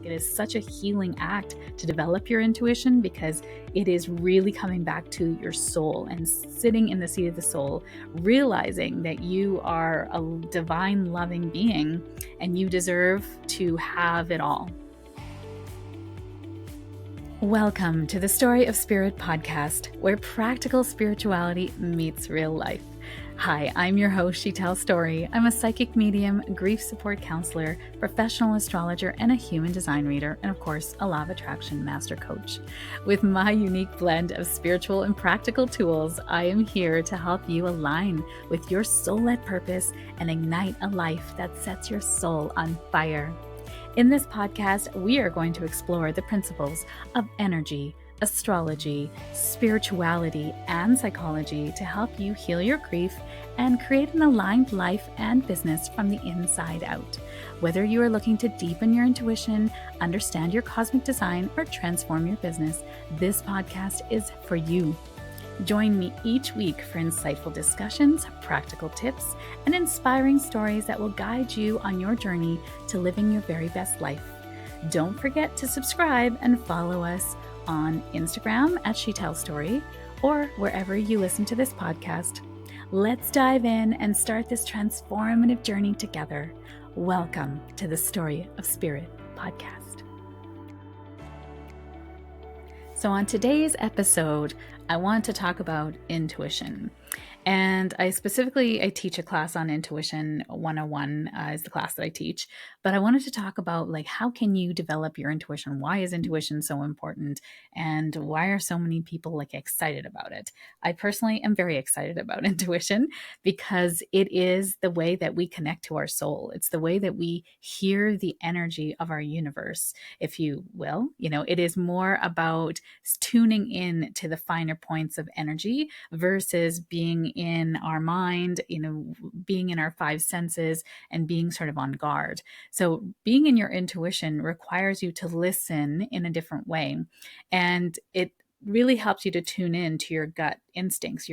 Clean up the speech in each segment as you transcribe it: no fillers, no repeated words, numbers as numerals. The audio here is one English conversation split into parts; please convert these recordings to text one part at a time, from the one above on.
Like, it is such a healing act to develop your intuition, because it is really coming back to your soul and sitting in the seat of the soul, realizing that you are a divine, loving being and you deserve to have it all. Welcome to the Story of Spirit podcast, where practical spirituality meets real life. Hi, I'm your host, Sheetal Story. I'm a psychic medium, grief support counselor, professional astrologer, and a human design reader, and of course, a law of attraction master coach. With my unique blend of spiritual and practical tools, I am here to help you align with your soul-led purpose and ignite a life that sets your soul on fire. In this podcast, we are going to explore the principles of energy, astrology, spirituality, and psychology to help you heal your grief and create an aligned life and business from the inside out. Whether you are looking to deepen your intuition, understand your cosmic design, or transform your business, this podcast is for you. Join me each week for insightful discussions, practical tips, and inspiring stories that will guide you on your journey to living your very best life. Don't forget to subscribe and follow us on Instagram at Sheetal Story or wherever you listen to this podcast. Let's dive in and start this transformative journey together. Welcome to the Story of Spirit podcast. So on today's episode, I want to talk about intuition. And I teach a class on intuition 101 is the class that I teach. But I wanted to talk about, like, how can you develop your intuition? Why is intuition so important? And why are so many people excited about it? I personally am very excited about intuition because it is the way that we connect to our soul. It's the way that we hear the energy of our universe, if you will. It is more about tuning in to the finer points of energy versus being in our mind, being in our five senses and being sort of on guard. So being in your intuition requires you to listen in a different way. And it really helps you to tune in to your gut instincts,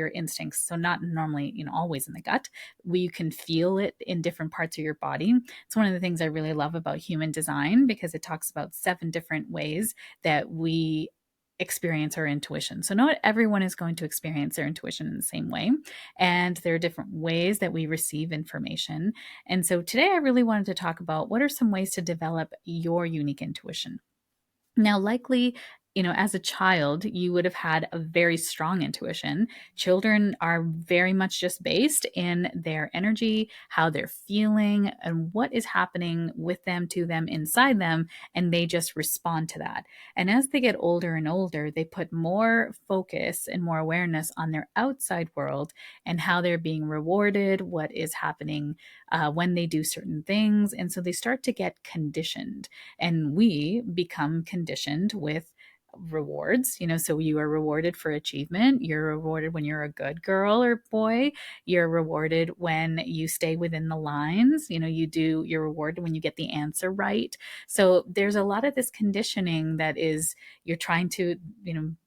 So not normally, always in the gut. You can feel it in different parts of your body. It's one of the things I really love about human design, because it talks about 7 different ways that we experience our intuition. So not everyone is going to experience their intuition in the same way. And there are different ways that we receive information. And so today I really wanted to talk about what are some ways to develop your unique intuition. Now, likely, as a child, you would have had a very strong intuition. Children are very much just based in their energy, how they're feeling, and what is happening with them, to them, inside them, and they just respond to that. And as they get older and older, they put more focus and more awareness on their outside world and how they're being rewarded, what is happening when they do certain things. And so they start to get conditioned, and we become conditioned with rewards. So you are rewarded for achievement. You're rewarded when you're a good girl or boy. You're rewarded when you stay within the lines. You're rewarded when you get the answer right. So there's a lot of this conditioning that is, you're trying to,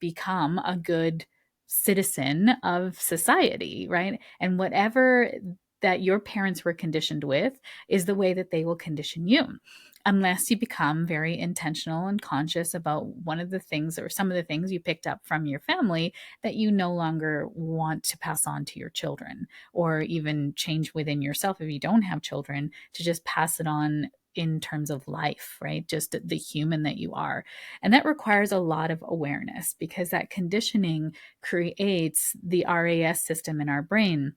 become a good citizen of society, right? And whatever that your parents were conditioned with is the way that they will condition you, unless you become very intentional and conscious about one of the things or some of the things you picked up from your family that you no longer want to pass on to your children, or even change within yourself if you don't have children, to just pass it on in terms of life, right? Just the human that you are. And that requires a lot of awareness, because that conditioning creates the RAS system in our brain.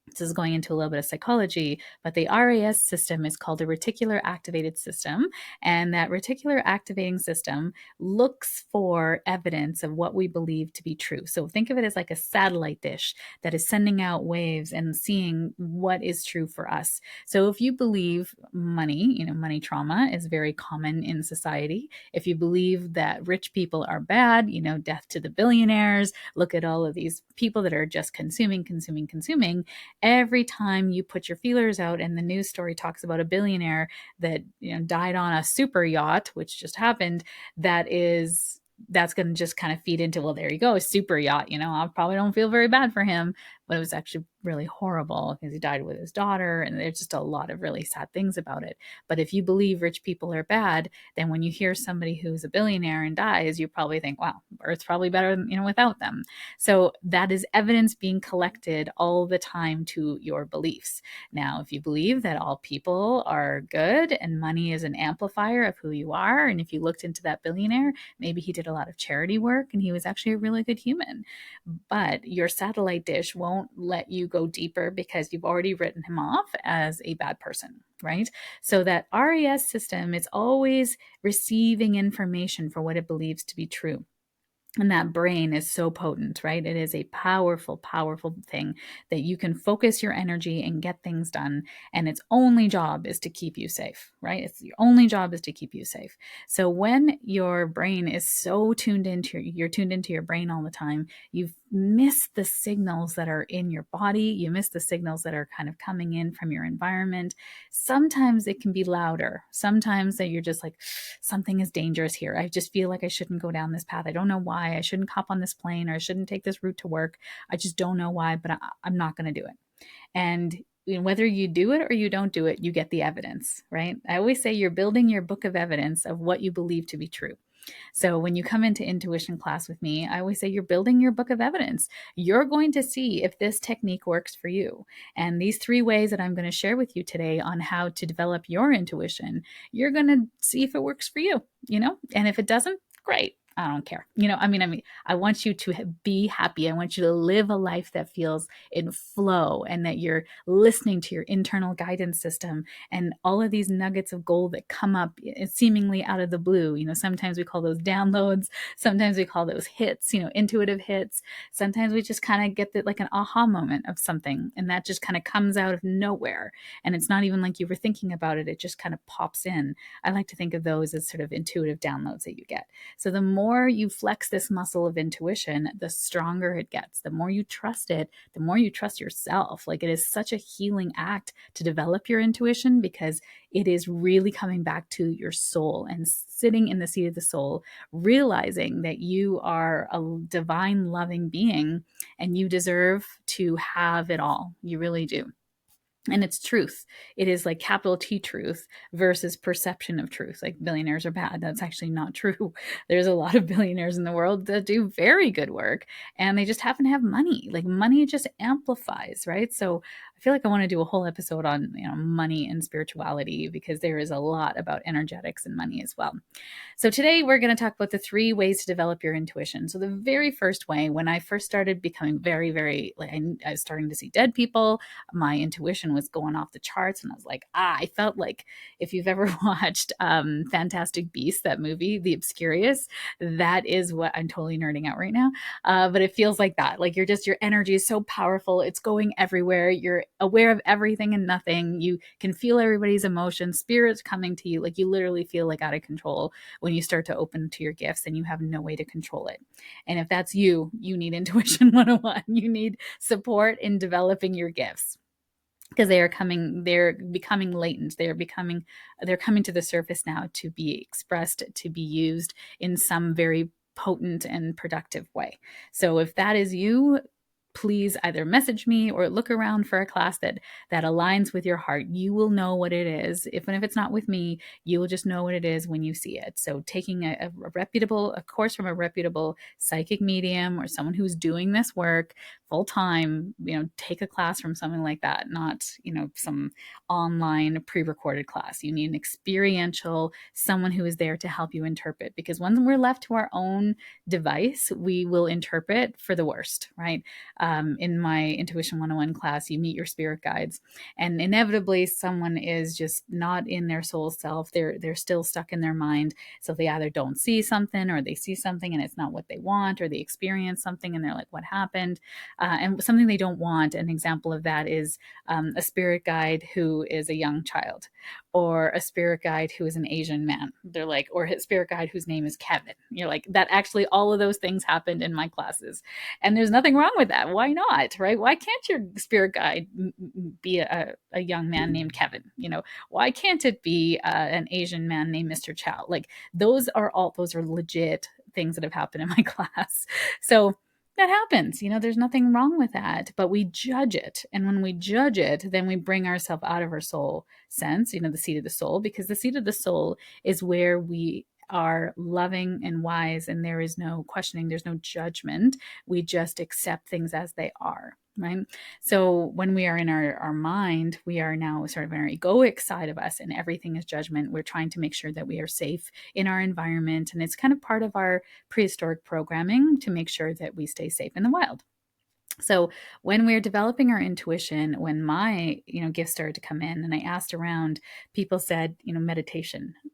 This is going into a little bit of psychology, but the RAS system is called a reticular activated system. And that reticular activating system looks for evidence of what we believe to be true. So think of it as like a satellite dish that is sending out waves and seeing what is true for us. So if you believe money, money trauma is very common in society. If you believe that rich people are bad, death to the billionaires, look at all of these people that are just consuming. Every time you put your feelers out and the news story talks about a billionaire that died on a super yacht, which just happened, that's going to just kind of feed into, well, there you go, a super yacht. I probably don't feel very bad for him, but it was actually really horrible because he died with his daughter, and there's just a lot of really sad things about it. But if you believe rich people are bad, then when you hear somebody who's a billionaire and dies, you probably think, wow, Earth's probably better, without them. So that is evidence being collected all the time to your beliefs. Now, if you believe that all people are good and money is an amplifier of who you are, and if you looked into that billionaire, maybe he did a lot of charity work and he was actually a really good human. But your satellite dish won't let you go deeper because you've already written him off as a bad person, right? So that RES system is always receiving information for what it believes to be true. And that brain is so potent, right? It is a powerful, powerful thing that you can focus your energy and get things done. And its only job is to keep you safe, right? It's your only job is to keep you safe. So when your brain is so you're tuned into your brain all the time, you've missed the signals that are in your body. You miss the signals that are kind of coming in from your environment. Sometimes it can be louder. Sometimes that you're just like, something is dangerous here. I just feel like I shouldn't go down this path. I don't know why. I shouldn't hop on this plane, or I shouldn't take this route to work. I just don't know why, but I'm not going to do it. And whether you do it or you don't do it, you get the evidence, right? I always say you're building your book of evidence of what you believe to be true. So when you come into intuition class with me, I always say you're building your book of evidence. You're going to see if this technique works for you. And these 3 ways that I'm going to share with you today on how to develop your intuition, you're going to see if it works for you, and if it doesn't, great. I don't care. I want you to be happy. I want you to live a life that feels in flow and that you're listening to your internal guidance system and all of these nuggets of gold that come up seemingly out of the blue. Sometimes we call those downloads. Sometimes we call those hits, intuitive hits. Sometimes we just kind of get like an aha moment of something, and that just kind of comes out of nowhere. And it's not even like you were thinking about it. It just kind of pops in. I like to think of those as sort of intuitive downloads that you get. So the more you flex this muscle of intuition, the stronger it gets. The more you trust it, the more you trust yourself. Like, it is such a healing act to develop your intuition because it is really coming back to your soul and sitting in the seat of the soul, realizing that you are a divine, loving being and you deserve to have it all. You really do. And it's truth. It is like capital T truth versus perception of truth. Like, billionaires are bad. That's actually not true. There's a lot of billionaires in the world that do very good work, and they just happen to have money. Like, money just amplifies, right? So I feel like I want to do a whole episode on money and spirituality, because there is a lot about energetics and money as well. So today we're going to talk about the 3 ways to develop your intuition. So the very first way, when I first started becoming very, very, like, I was starting to see dead people, my intuition was going off the charts, and I was like, I felt like, if you've ever watched Fantastic Beasts, that movie, The Obscurious, that is what I'm totally nerding out right now. But it feels like that. Like, your energy is so powerful. It's going everywhere. You're aware of everything and nothing. You can feel everybody's emotions, spirits coming to you. Like, you literally feel like out of control when you start to open to your gifts and you have no way to control it. And if that's you, you need Intuition 101. You need support in developing your gifts, because they're becoming latent. They're coming to the surface now to be expressed, to be used in some very potent and productive way. So if that is you, please either message me or look around for a class that aligns with your heart. You will know what it is. If it's not with me, you will just know what it is when you see it. So taking a course from a reputable psychic medium or someone who's doing this work full time, take a class from something like that, not, some online pre-recorded class. You need an experiential, someone who is there to help you interpret, because when we're left to our own device, we will interpret for the worst, right? In my Intuition 101 class, you meet your spirit guides, and inevitably someone is just not in their soul self. They're still stuck in their mind. So they either don't see something, or they see something and it's not what they want, or they experience something and they're like, what happened? And something they don't want. An example of that is a spirit guide who is a young child, or a spirit guide who is an Asian man. They're like, or a spirit guide whose name is Kevin. You're like, that actually, all of those things happened in my classes. And there's nothing wrong with that. Why not, right? Why can't your spirit guide be a young man named Kevin? Why can't it be an Asian man named Mr. Chow? Like, those are legit things that have happened in my class. So That happens. There's nothing wrong with that, but we judge it. And when we judge it, then we bring ourselves out of our soul sense, the seat of the soul, because the seat of the soul is where we are loving and wise, and there is no questioning, there's no judgment. We just accept things as they are. Right. So when we are in our mind, we are now sort of in our egoic side of us, and everything is judgment. We're trying to make sure that we are safe in our environment. And it's kind of part of our prehistoric programming to make sure that we stay safe in the wild. So when we're developing our intuition, when my gifts started to come in and I asked around, people said,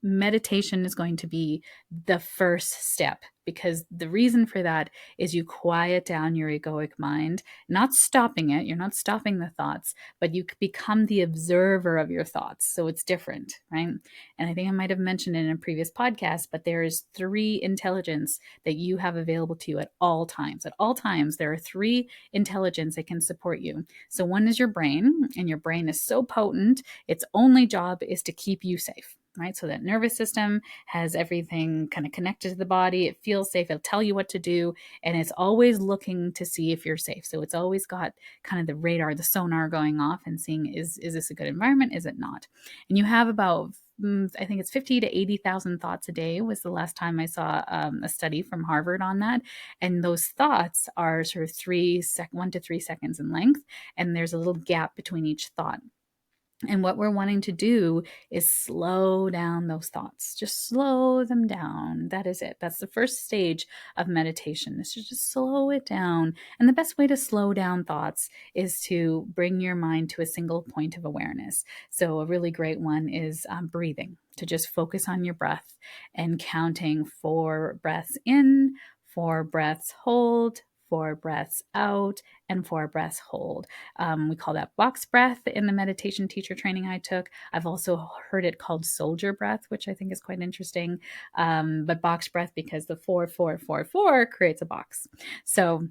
meditation is going to be the first step, because the reason for that is you quiet down your egoic mind, not stopping it. You're not stopping the thoughts, but you become the observer of your thoughts. So it's different, right? And I think I might have mentioned it in a previous podcast, but there is 3 intelligence that you have available to you at all times. At all times, there are 3 intelligence that can support you. So one is your brain, and your brain is so potent, its only job is to keep you safe. Right. So that nervous system has everything kind of connected to the body. It feels safe. It'll tell you what to do. And it's always looking to see if you're safe. So it's always got kind of the radar, the sonar going off and seeing, is this a good environment? Is it not? And you have about, I think it's 50 to 80,000 thoughts a day was the last time I saw a study from Harvard on that. And those thoughts are sort of 1 to 3 seconds in length. And there's a little gap between each thought. And what we're wanting to do is slow down those thoughts. Just slow them down. That is it. That's the first stage of meditation, is to just slow it down. And the best way to slow down thoughts is to bring your mind to a single point of awareness. So a really great one is breathing, to just focus on your breath and counting 4 breaths in, 4 breaths hold, 4 breaths out, and 4 breaths hold. We call that box breath in the meditation teacher training I took. I've also heard it called soldier breath, which I think is quite interesting. But box breath, because the 4, 4, 4, 4 creates a box. So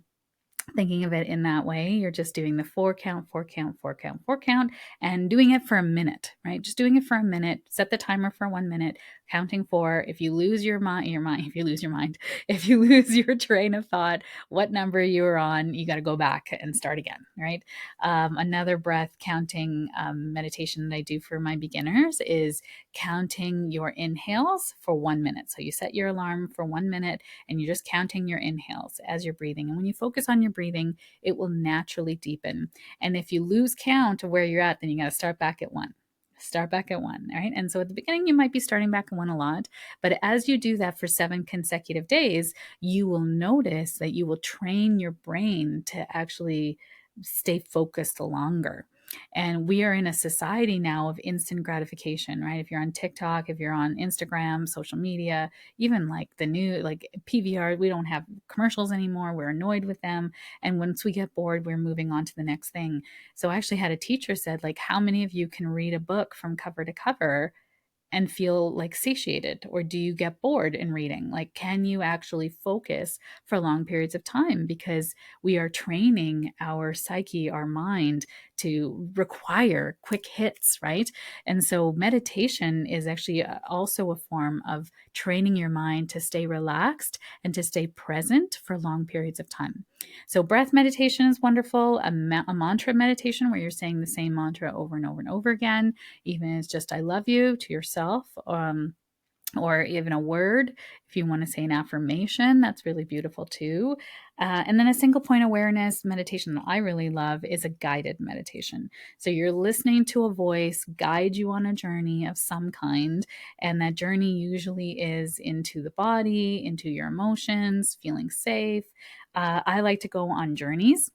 thinking of it in that way, you're just doing the 4 count, 4 count, 4 count, 4 count, and doing it for a minute, right? Just doing it for a minute. Set the timer for 1 minute, counting 4. If you lose if you lose your train of thought, what number you were on, you got to go back and start again, right? Another breath counting meditation that I do for my beginners is counting your inhales for 1 minute. So you set your alarm for 1 minute and you're just counting your inhales as you're breathing. And when you focus on your breathing, it will naturally deepen. And if you lose count of where you're at, then you got to start back at 1. Start back at 1, right? And so at the beginning, you might be starting back at 1 a lot. But as you do that for 7 consecutive days, you will notice that you will train your brain to actually stay focused longer. And we are in a society now of instant gratification, right? If you're on TikTok, if you're on Instagram, social media, even like the new, like PVR, we don't have commercials anymore. We're annoyed with them. And once we get bored, we're moving on to the next thing. So I actually had a teacher said, like, how many of you can read a book from cover to cover and feel like satiated? Or do you get bored in reading? Like, can you actually focus for long periods of time? Because we are training our psyche, our mind, to require quick hits, right? And so meditation is actually also a form of training your mind to stay relaxed and to stay present for long periods of time. So breath meditation is wonderful. A mantra meditation where you're saying the same mantra over and over and over again, even if it's just I love you to yourself, or even a word. If you want to say an affirmation, that's really beautiful too. And then a single point awareness meditation that I really love is a guided meditation. So you're listening to a voice guide you on a journey of some kind. And that journey usually is into the body, into your emotions, feeling safe. I like to go on journeys.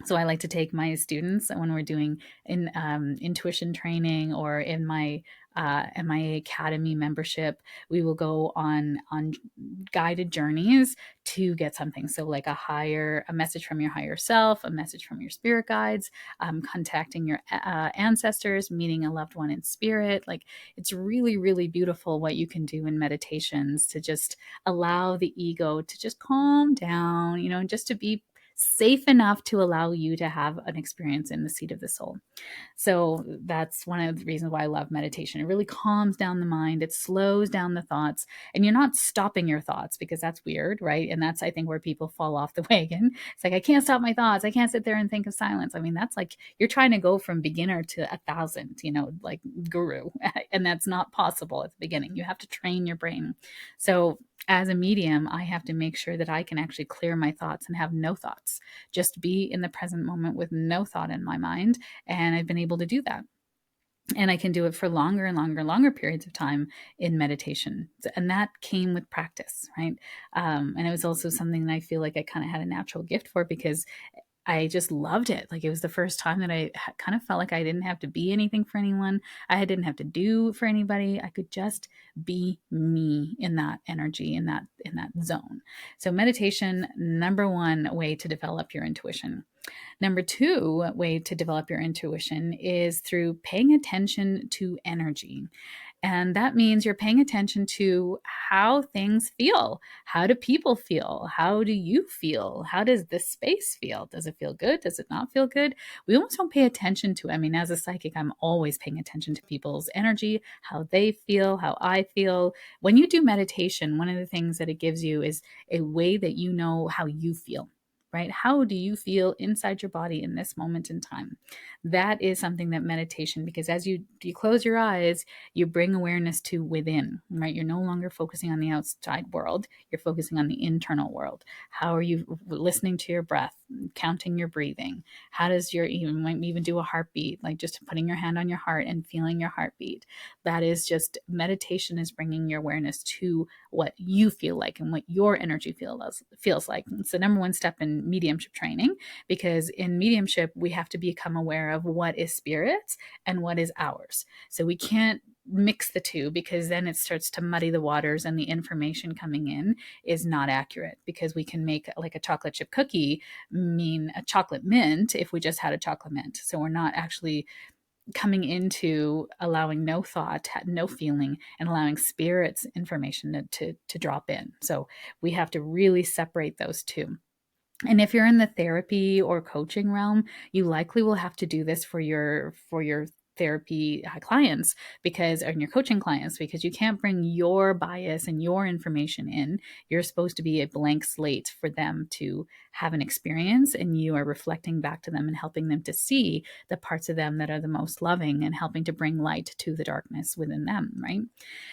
So I like to take my students when we're doing intuition training, or in my academy membership, we will go on guided journeys to get something. So like a message from your higher self, a message from your spirit guides, contacting your ancestors, meeting a loved one in spirit. Like, it's really, really beautiful what you can do in meditations to just allow the ego to just calm down, just to be safe enough to allow you to have an experience in the seat of the soul. So that's one of the reasons why I love meditation. It really calms down the mind, it slows down the thoughts, and you're not stopping your thoughts, because that's weird, right? And that's, I think, where people fall off the wagon. It's like, I can't stop my thoughts. I can't sit there and think of silence. I mean, that's like you're trying to go from beginner to 1,000, like guru. And that's not possible at the beginning. You have to train your brain. So as a medium, I have to make sure that I can actually clear my thoughts and have no thoughts, just be in the present moment with no thought in my mind. And I've been able to do that. And I can do it for longer and longer and longer periods of time in meditation. And that came with practice, right? And it was also something that I feel like I kind of had a natural gift for, because I just loved it. Like, it was the first time that I kind of felt like I didn't have to be anything for anyone. I didn't have to do for anybody. I could just be me in that energy, in that zone. So meditation, number one way to develop your intuition. Number two way to develop your intuition is through paying attention to energy. And that means you're paying attention to how things feel. How do people feel? How do you feel? How does this space feel? Does it feel good? Does it not feel good? We almost don't pay attention to it. I mean, as a psychic, I'm always paying attention to people's energy, how they feel, how I feel. When you do meditation, one of the things that it gives you is a way that you know how you feel. Right? How do you feel inside your body in this moment in time? That is something that meditation, because as you close your eyes, you bring awareness to within, right? You're no longer focusing on the outside world. You're focusing on the internal world. How are you listening to your breath, counting your breathing? How does you might even do a heartbeat, like just putting your hand on your heart and feeling your heartbeat. That is just meditation, is bringing your awareness to what you feel like and what your energy feels like. It's the number one step in mediumship training, because in mediumship, we have to become aware of what is spirit's and what is ours. So we can't mix the two, because then it starts to muddy the waters and the information coming in is not accurate, because we can make like a chocolate chip cookie mean a chocolate mint if we just had a chocolate mint. So we're not actually coming into allowing no thought, no feeling, and allowing spirit's information to drop in. So we have to really separate those two. And if you're in the therapy or coaching realm, you likely will have to do this for your therapy clients, because, or your coaching clients, because you can't bring your bias and your information in. You're supposed to be a blank slate for them to have an experience, and you are reflecting back to them and helping them to see the parts of them that are the most loving, and helping to bring light to the darkness within them, right?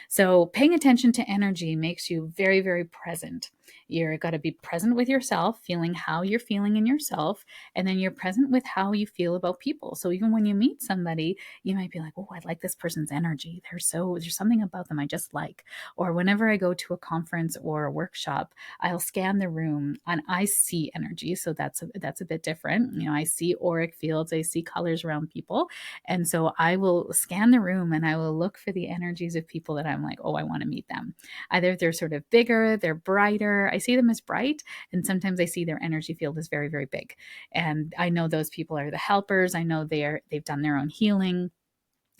So paying attention to energy makes you very, very present. You're got to be present with yourself, feeling how you're feeling in yourself, and then you're present with how you feel about people. So even when you meet somebody, you might be like, "Oh, I like this person's energy. There's something about them I just like." Or whenever I go to a conference or a workshop, I'll scan the room and I see energy. So that's a bit different. I see auric fields, I see colors around people, and so I will scan the room and I will look for the energies of people that I'm like, "Oh, I want to meet them." Either they're sort of bigger, they're brighter. I see them as bright, and sometimes I see their energy field is very, very big. And I know those people are the helpers. I know they've done their own healing,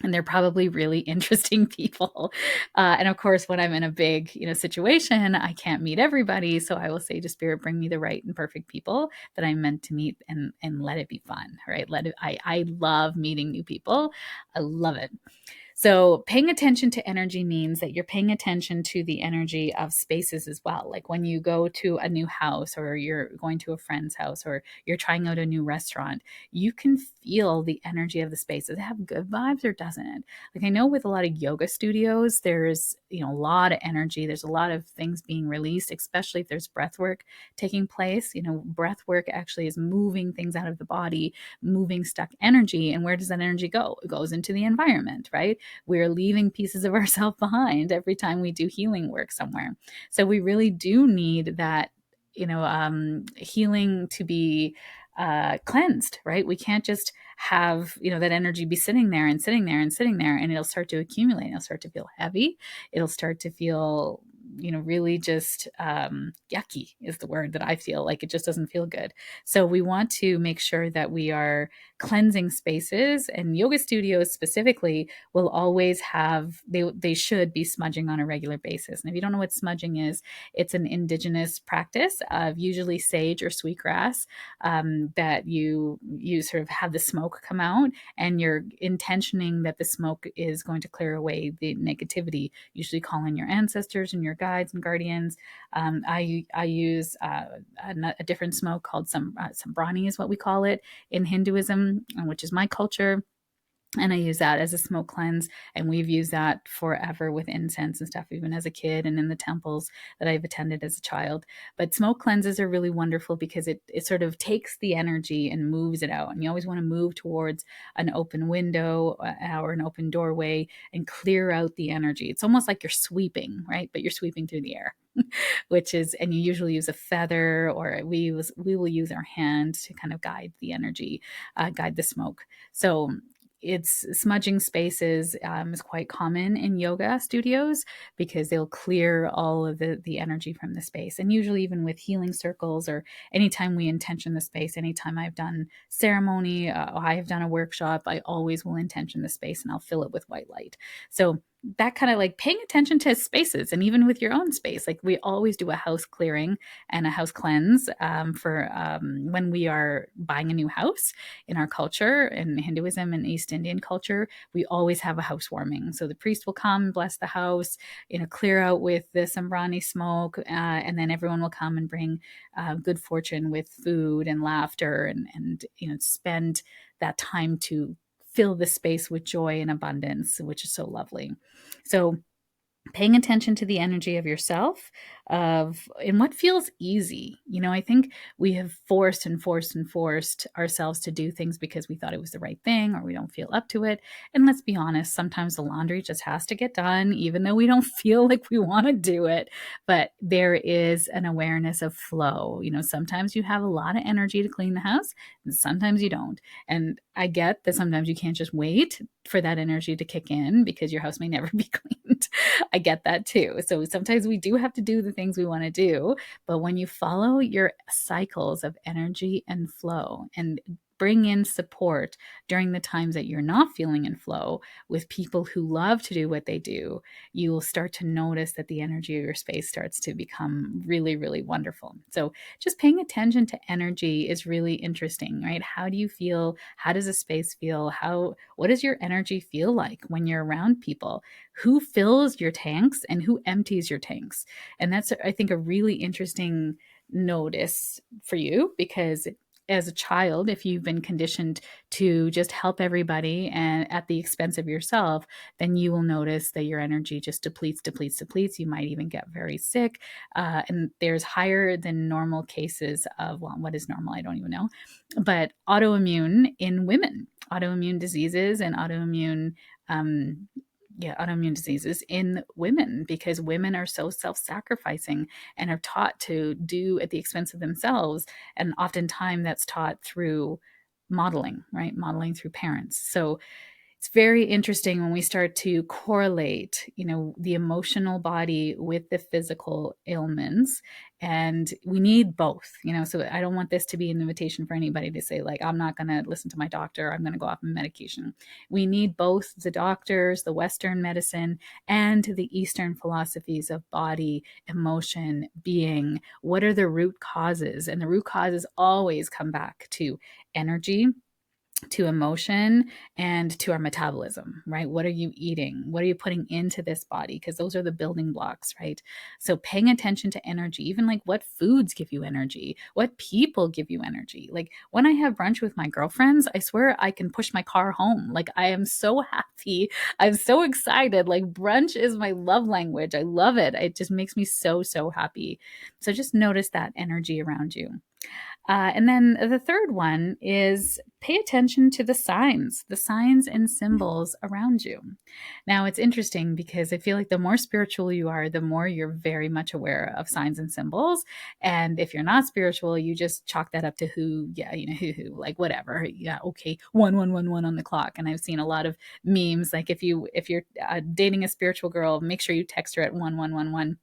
and they're probably really interesting people. And of course, when I'm in a big, situation, I can't meet everybody. So I will say to spirit, bring me the right and perfect people that I'm meant to meet, and let it be fun, right? I love meeting new people. I love it. So paying attention to energy means that you're paying attention to the energy of spaces as well. Like when you go to a new house, or you're going to a friend's house, or you're trying out a new restaurant, you can feel the energy of the space. Does it have good vibes or doesn't it? Like I know with a lot of yoga studios, there's, a lot of energy. There's a lot of things being released, especially if there's breath work taking place. Breath work actually is moving things out of the body, moving stuck energy. And where does that energy go? It goes into the environment, right? We're leaving pieces of ourselves behind every time we do healing work somewhere. So we really do need that, healing to be cleansed, right? We can't just have, that energy be sitting there and sitting there and sitting there, and it'll start to accumulate. It'll start to feel heavy. It'll start to feel really just yucky is the word that I feel like. It just doesn't feel good. So we want to make sure that we are cleansing spaces, and yoga studios specifically will always have, they should be smudging on a regular basis. And if you don't know what smudging is, it's an indigenous practice of usually sage or sweetgrass, that you sort of have the smoke come out, and you're intentioning that the smoke is going to clear away the negativity, usually calling your ancestors and your guides and guardians. I use a different smoke called sambrani is what we call it in Hinduism, which is my culture. And I use that as a smoke cleanse. And we've used that forever with incense and stuff, even as a kid and in the temples that I've attended as a child. But smoke cleanses are really wonderful because it sort of takes the energy and moves it out. And you always want to move towards an open window or an open doorway and clear out the energy. It's almost like you're sweeping, right? But you're sweeping through the air. Which is, and you usually use a feather, or we will use our hand to kind of guide the energy, guide the smoke. So it's smudging spaces is quite common in yoga studios because they'll clear all of the energy from the space. And usually even with healing circles, or anytime we intention the space, anytime I've done ceremony, I have done a workshop, I always will intention the space and I'll fill it with white light. So that kind of like paying attention to spaces, and even with your own space, like we always do a house clearing and a house cleanse for when we are buying a new house. In our culture, in Hinduism and East Indian culture, we always have a housewarming. So the priest will come, bless the house, clear out with the sambrani smoke, and then everyone will come and bring good fortune with food and laughter, and spend that time to fill the space with joy and abundance, which is so lovely. So paying attention to the energy of yourself, of in what feels easy. I think we have forced ourselves to do things because we thought it was the right thing, or we don't feel up to it. And let's be honest, sometimes the laundry just has to get done even though we don't feel like we want to do it. But there is an awareness of flow. Sometimes you have a lot of energy to clean the house, and sometimes you don't. And I get that sometimes you can't just wait for that energy to kick in because your house may never be cleaned. I get that too. So sometimes we do have to do the things we want to do, but when you follow your cycles of energy and flow, and bring in support during the times that you're not feeling in flow with people who love to do what they do, you will start to notice that the energy of your space starts to become really, really wonderful. So just paying attention to energy is really interesting, right? How do you feel? How does a space feel? What does your energy feel like when you're around people? Who fills your tanks and who empties your tanks? And that's, I think, a really interesting notice for you, because as a child, if you've been conditioned to just help everybody and at the expense of yourself, then you will notice that your energy just depletes. You might even get very sick. And there's higher than normal cases of, well, what is normal? I don't even know. But autoimmune in women, autoimmune diseases and autoimmune diseases in women, because women are so self-sacrificing and are taught to do at the expense of themselves. And oftentimes that's taught through modeling, right? Modeling through parents. So it's very interesting when we start to correlate, the emotional body with the physical ailments, and we need both, so I don't want this to be an invitation for anybody to say, like, I'm not going to listen to my doctor, I'm going to go off on medication. We need both the doctors, the Western medicine, and the Eastern philosophies of body, emotion, being. What are the root causes? And the root causes always come back to energy, to emotion, and to our metabolism, right? What are you eating? What are you putting into this body? Because those are the building blocks, right? So paying attention to energy, even like what foods give you energy, what people give you energy. Like when I have brunch with my girlfriends, I swear I can push my car home. Like I am so happy. I'm so excited. Like brunch is my love language. I love it. It just makes me so, so happy. So just notice that energy around you. And then the third one is pay attention to the signs and symbols around you. Now, it's interesting because I feel like the more spiritual you are, the more you're very much aware of signs and symbols. And if you're not spiritual, you just chalk that up to who, like whatever. Yeah, okay, 1111 on the clock. And I've seen a lot of memes like if you're dating a spiritual girl, make sure you text her at 1111.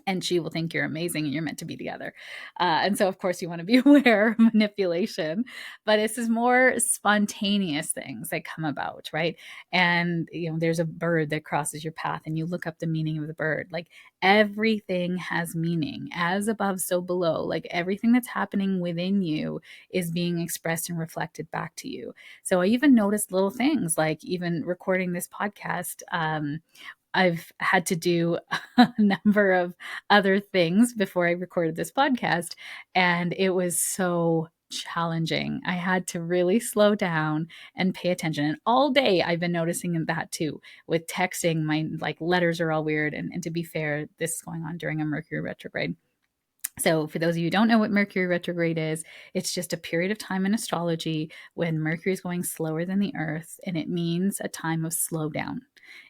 and she will think you're amazing and you're meant to be together. And so, of course, you want to be aware of manipulation, but this is more spontaneous things that come about, right? And, there's a bird that crosses your path and you look up the meaning of the bird. Like everything has meaning, as above, so below. Like everything that's happening within you is being expressed and reflected back to you. So I even noticed little things like even recording this podcast. I've had to do a number of other things before I recorded this podcast, and it was so challenging. I had to really slow down and pay attention. And all day I've been noticing that too. With texting, my like letters are all weird. And to be fair, this is going on during a Mercury retrograde. So, for those of you who don't know what Mercury retrograde is, it's just a period of time in astrology when Mercury is going slower than the Earth, and it means a time of slowdown.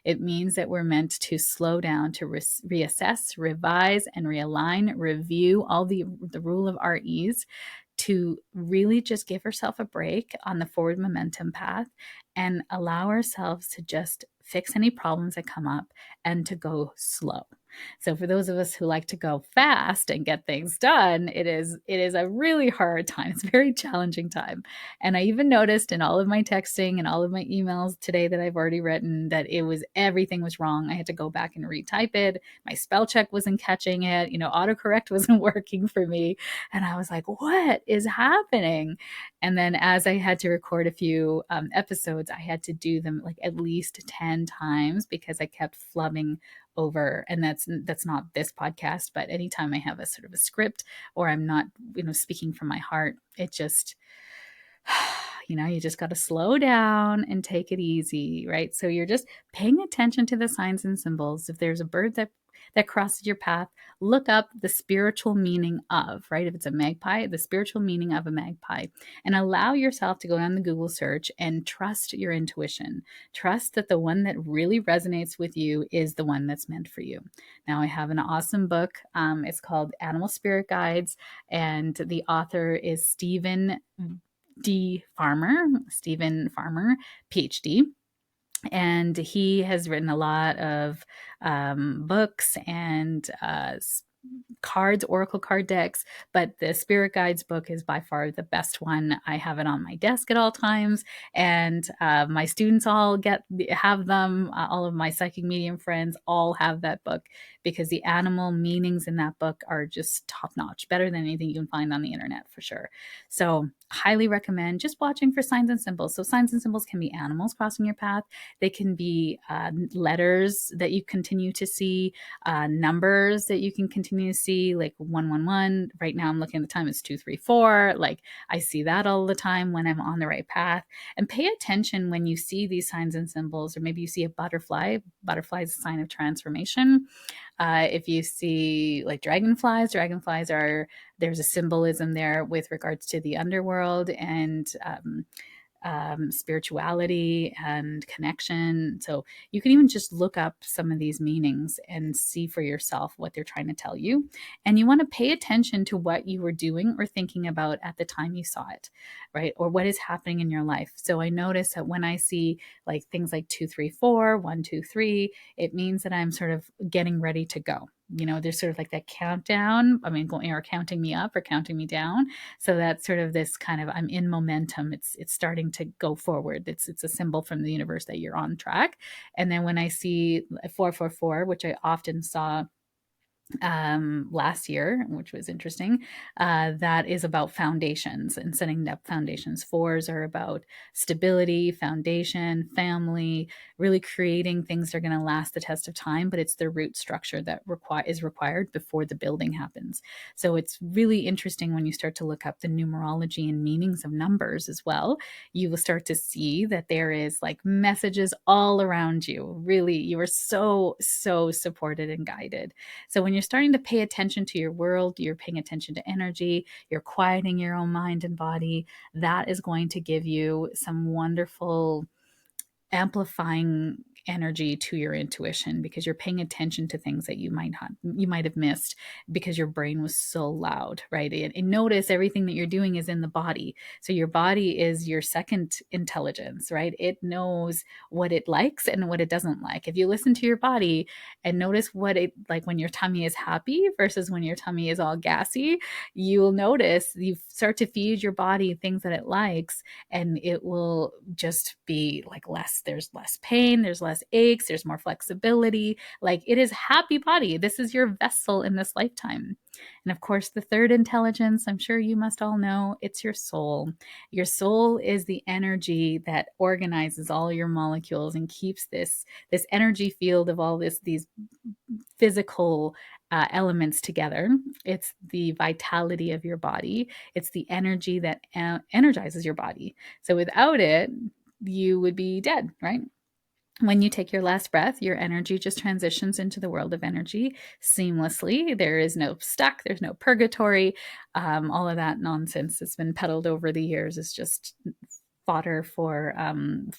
It means that we're meant to slow down, to reassess, revise, and realign, review all the rule of REs, to really just give ourselves a break on the forward momentum path and allow ourselves to just fix any problems that come up and to go slow. So for those of us who like to go fast and get things done, it is a really hard time. It's a very challenging time. And I even noticed in all of my texting and all of my emails today that I've already written that everything was wrong. I had to go back and retype it. My spell check wasn't catching it. Autocorrect wasn't working for me. And I was like, what is happening? And then as I had to record a few episodes, I had to do them like at least 10 times because I kept flubbing over. And that's not this podcast, but anytime I have a sort of a script or I'm not speaking from my heart, it just you just got to slow down and take it easy, right? So you're just paying attention to the signs and symbols. If there's a bird that crosses your path, look up the spiritual meaning of, right? If it's a magpie, the spiritual meaning of a magpie, and allow yourself to go on the Google search and trust your intuition. Trust that the one that really resonates with you is the one that's meant for you. Now, I have an awesome book. It's called Animal Spirit Guides, and the author is Stephen Farmer, PhD. And he has written a lot of books and cards, oracle card decks, but the Spirit Guides book is by far the best one. I have it on my desk at all times, and my students all have them. All of my psychic medium friends all have that book because the animal meanings in that book are just top notch, better than anything you can find on the internet for sure. So highly recommend just watching for signs and symbols. So signs and symbols can be animals crossing your path. They can be letters that you continue to see, numbers that you can continue to see, like 111. Right now I'm looking at the time, it's 234. Like I see that all the time when I'm on the right path. And pay attention when you see these signs and symbols, or maybe you see a butterfly. Butterfly is a sign of transformation. If you see like dragonflies are, there's a symbolism there with regards to the underworld and spirituality and connection. So you can even just look up some of these meanings and see for yourself what they're trying to tell you. And you want to pay attention to what you were doing or thinking about at the time you saw it, right? Or what is happening in your life. So I notice that when I see like things like 234, 123, it means that I'm sort of getting ready to go. There's sort of like that countdown. I mean, or counting me up or counting me down. So that's sort of this kind of, I'm in momentum. It's starting to go forward. It's a symbol from the universe that you're on track. And then when I see 444, which I often saw last year, which was interesting. That is about foundations and setting up foundations. Fours are about stability, foundation, family, really creating things that are going to last the test of time, but it's the root structure that is required before the building happens. So it's really interesting when you start to look up the numerology and meanings of numbers as well. You will start to see that there is like messages all around you. Really, you are so, so supported and guided. So when you're starting to pay attention to your world, you're paying attention to energy, you're quieting your own mind and body, that is going to give you some wonderful amplifying energy to your intuition, because you're paying attention to things that you might have missed because your brain was so loud, right? And notice everything that you're doing is in the body. So your body is your second intelligence, right? It knows what it likes and what it doesn't like. If you listen to your body and notice what it like when your tummy is happy versus when your tummy is all gassy, you will notice you start to feed your body things that it likes, and it will just be like there's less pain, there's less aches, there's more flexibility. Like, it is happy body. This is your vessel in this lifetime. And of course, the third intelligence, I'm sure you must all know, it's your soul. Your soul is the energy that organizes all your molecules and keeps this energy field of all these physical elements together. It's the vitality of your body. It's the energy that energizes your body. So without it, you would be dead, right? When you take your last breath, your energy just transitions into the world of energy seamlessly. There is no stuck, there's no purgatory. All of that nonsense that's been peddled over the years is just fodder for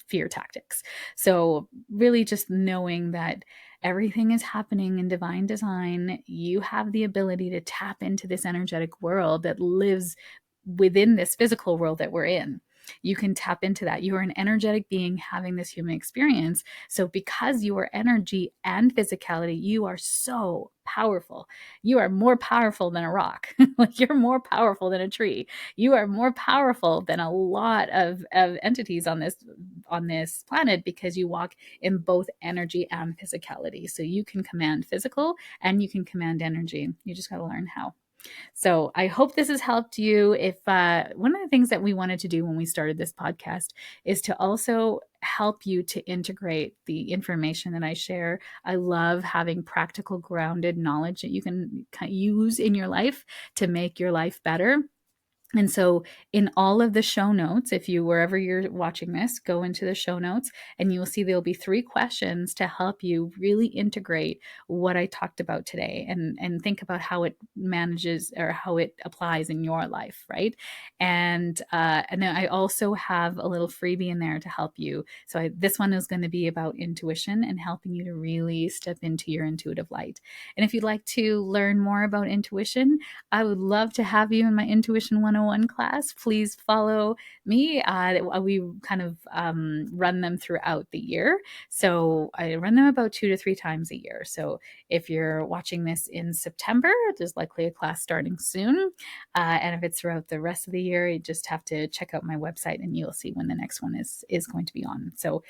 fear tactics. So really just knowing that everything is happening in divine design, you have the ability to tap into this energetic world that lives within this physical world that we're in. You can tap into that. You are an energetic being having this human experience. So because you are energy and physicality, you are so powerful. You are more powerful than a rock. Like, you're more powerful than a tree. You are more powerful than a lot of entities on this planet, because you walk in both energy and physicality. So you can command physical and you can command energy. You just got to learn how. So I hope this has helped you. If one of the things that we wanted to do when we started this podcast is to also help you to integrate the information that I share. I love having practical, grounded knowledge that you can use in your life to make your life better. And so in all of the show notes, if you, wherever you're watching this, go into the show notes and you will see there'll be 3 questions to help you really integrate what I talked about today and think about how it manages or how it applies in your life, right? And then I also have a little freebie in there to help you. So this one is going to be about intuition and helping you to really step into your intuitive light. And if you'd like to learn more about intuition, I would love to have you in my Intuition 101 class. Please follow me. We kind of run them throughout the year. So I run them about 2 to 3 times a year. So if you're watching this in September, there's likely a class starting soon. And if it's throughout the rest of the year, you just have to check out my website and you'll see when the next one is going to be on. So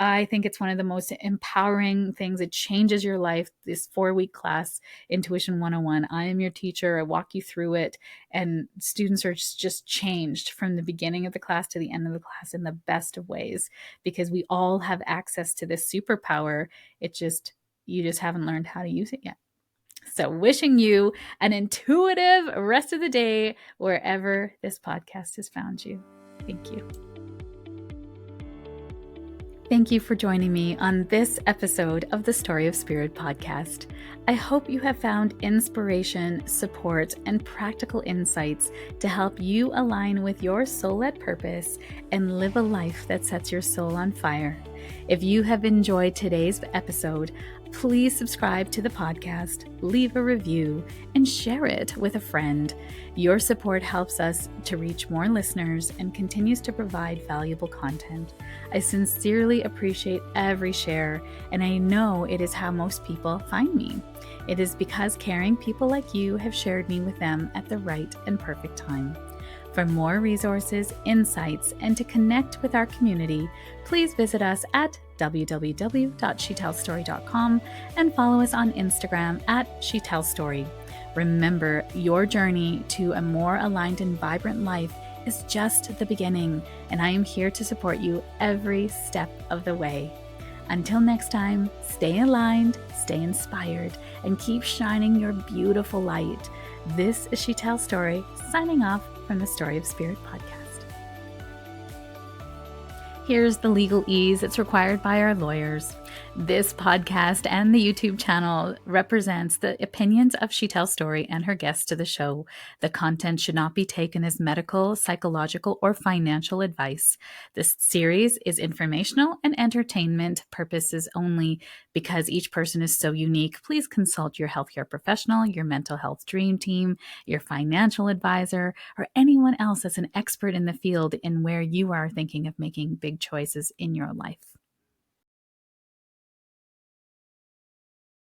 I think it's one of the most empowering things. It changes your life. This 4-week class, Intuition 101. I am your teacher. I walk you through it. And students are just changed from the beginning of the class to the end of the class in the best of ways, because we all have access to this superpower. You just haven't learned how to use it yet. So wishing you an intuitive rest of the day wherever this podcast has found you. Thank you. Thank you for joining me on this episode of the Story of Spirit podcast. I hope you have found inspiration, support, and practical insights to help you align with your soul-led purpose and live a life that sets your soul on fire. If you have enjoyed today's episode, please subscribe to the podcast, leave a review, and share it with a friend. Your support helps us to reach more listeners and continues to provide valuable content. I sincerely appreciate every share, and I know it is how most people find me. It is because caring people like you have shared me with them at the right and perfect time. For more resources, insights, and to connect with our community, please visit us at www.sheetalstory.com and follow us on Instagram at sheetalstory. Remember, your journey to a more aligned and vibrant life is just the beginning, and I am here to support you every step of the way. Until next time, stay aligned, stay inspired, and keep shining your beautiful light. This is Sheetal Story, signing off from the Story of Spirit podcast. Here's the legal ease that's required by our lawyers. This podcast and the YouTube channel represents the opinions of Sheetal's story and her guests to the show. The content should not be taken as medical, psychological, or financial advice. This series is informational and entertainment purposes only. Because each person is so unique, please consult your healthcare professional, your mental health dream team, your financial advisor, or anyone else that's an expert in the field in where you are thinking of making big choices in your life.